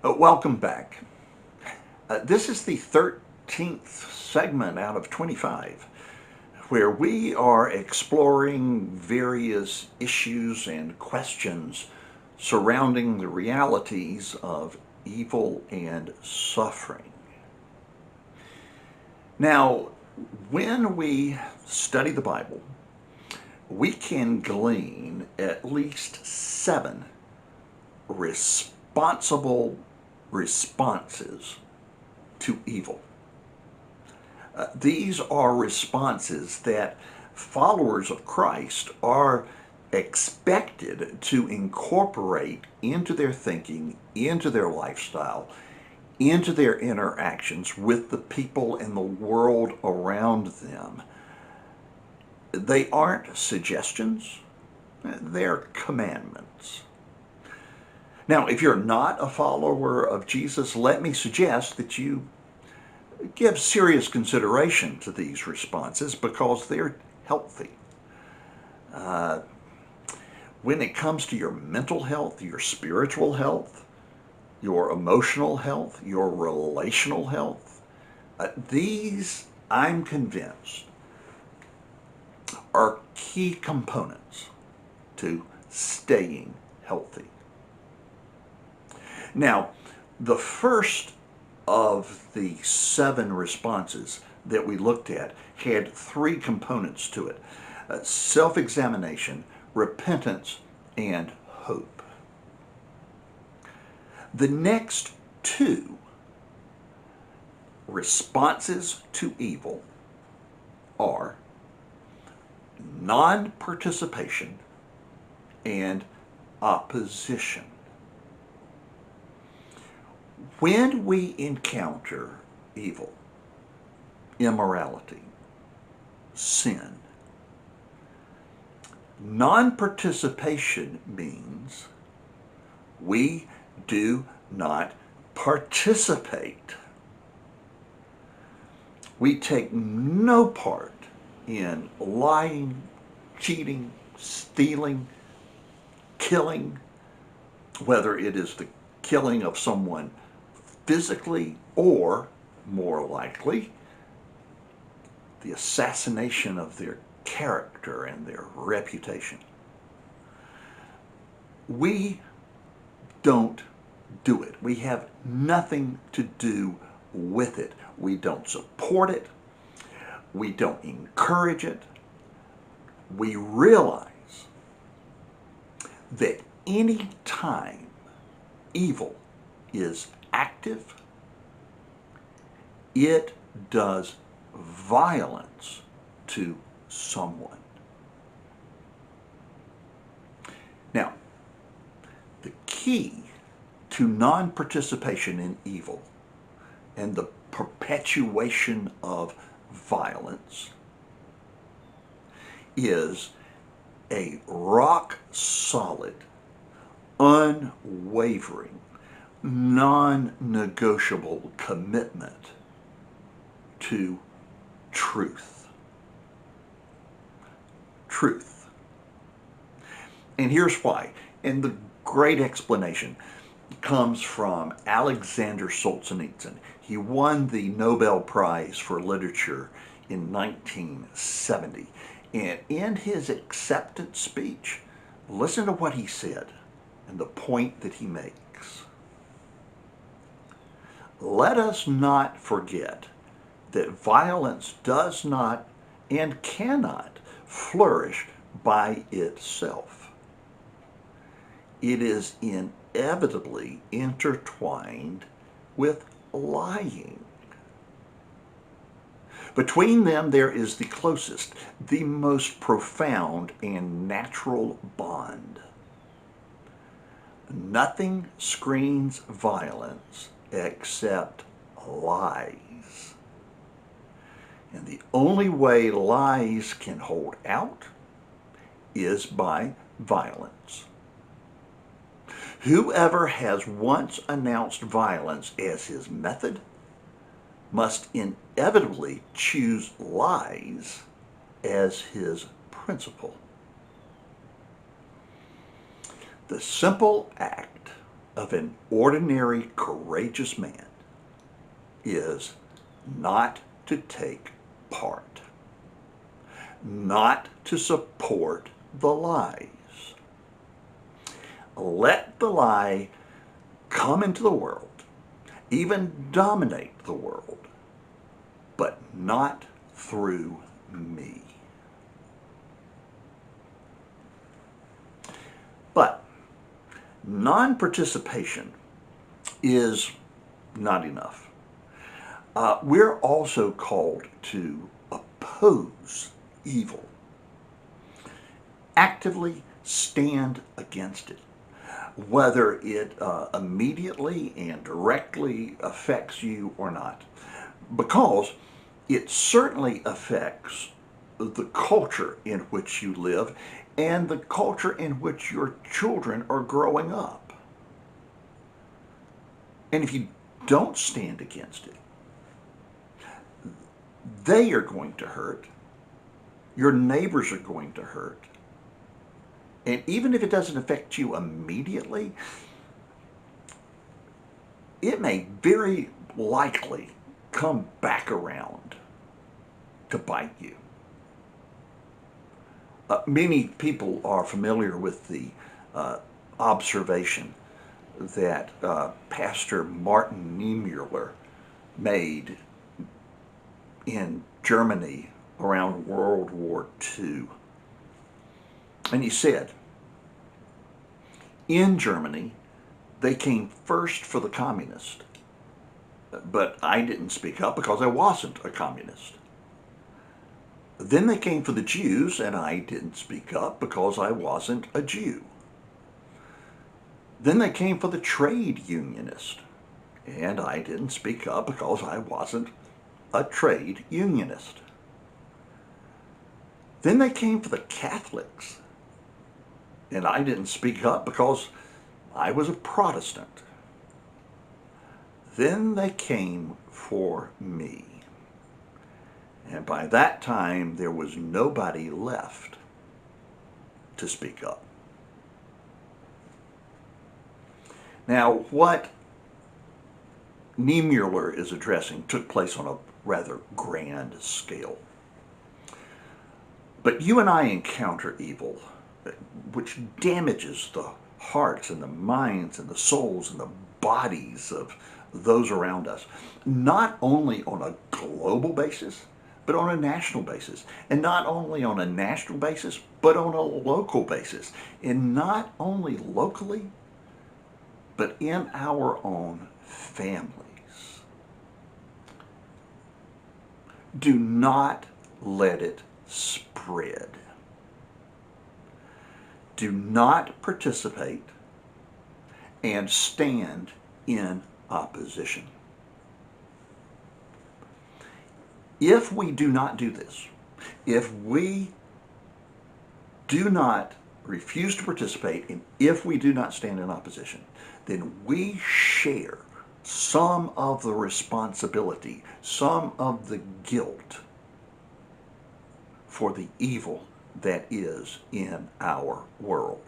Welcome back. This is the 13th segment out of 25 where we are exploring various issues and questions surrounding the realities of evil and suffering. Now, when we study the Bible, we can glean at least 7 responsible responses to evil. These are responses that followers of Christ are expected to incorporate into their thinking, into their lifestyle, into their interactions with the people and the world around them. They aren't suggestions, they're commandments. Now, if you're not a follower of Jesus, let me suggest that you give serious consideration to these responses because they're healthy. When it comes to your mental health, your spiritual health, your emotional health, your relational health, these, I'm convinced, are key components to staying healthy. Now, the first of the 7 responses that we looked at had 3 components to it: self examination, repentance, and hope. The next 2 responses to evil are non participation and opposition. When we encounter evil, immorality, sin, non-participation means we do not participate. We take no part in lying, cheating, stealing, killing, whether it is the killing of someone physically or, more likely, the assassination of their character and their reputation. We don't do it. We have nothing to do with it. We don't support it. We don't encourage it. We realize that any time evil is active, it does violence to someone. Now, the key to non-participation in evil and the perpetuation of violence is a rock-solid, unwavering, non-negotiable commitment to truth. Truth. And here's why. And the great explanation comes from Alexander Solzhenitsyn. He won the Nobel Prize for Literature in 1970. And in his acceptance speech, listen to what he said and the point that he makes. Let us not forget that violence does not and cannot flourish by itself. It is inevitably intertwined with lying. Between them there is the closest, the most profound and natural bond. Nothing screens violence except lies. And the only way lies can hold out is by violence. Whoever has once announced violence as his method must inevitably choose lies as his principle. The simple act of an ordinary, courageous man is not to take part, not to support the lies. Let the lie come into the world, even dominate the world, but not through me. But non-participation is not enough. We're also called to oppose evil, actively stand against it, whether it immediately and directly affects you or not, because it certainly affects the culture in which you live and the culture in which your children are growing up. And if you don't stand against it, they are going to hurt. Your neighbors are going to hurt. And even if it doesn't affect you immediately, it may very likely come back around to bite you. Many people are familiar with the observation that Pastor Martin Niemöller made in Germany around World War II. And he said, in Germany, they came first for the communists, but I didn't speak up because I wasn't a communist. Then they came for the Jews, and I didn't speak up because I wasn't a Jew. Then they came for the trade unionist, and I didn't speak up because I wasn't a trade unionist. Then they came for the Catholics, and I didn't speak up because I was a Protestant. Then they came for me. And by that time, there was nobody left to speak up. Now, what Niemöller is addressing took place on a rather grand scale. But you and I encounter evil which damages the hearts and the minds and the souls and the bodies of those around us, not only on a global basis, but on a national basis. And not only on a national basis, but on a local basis. And not only locally, but in our own families. Do not let it spread. Do not participate and stand in opposition. If we do not do this, if we do not refuse to participate, and if we do not stand in opposition, then we share some of the responsibility, some of the guilt for the evil that is in our world.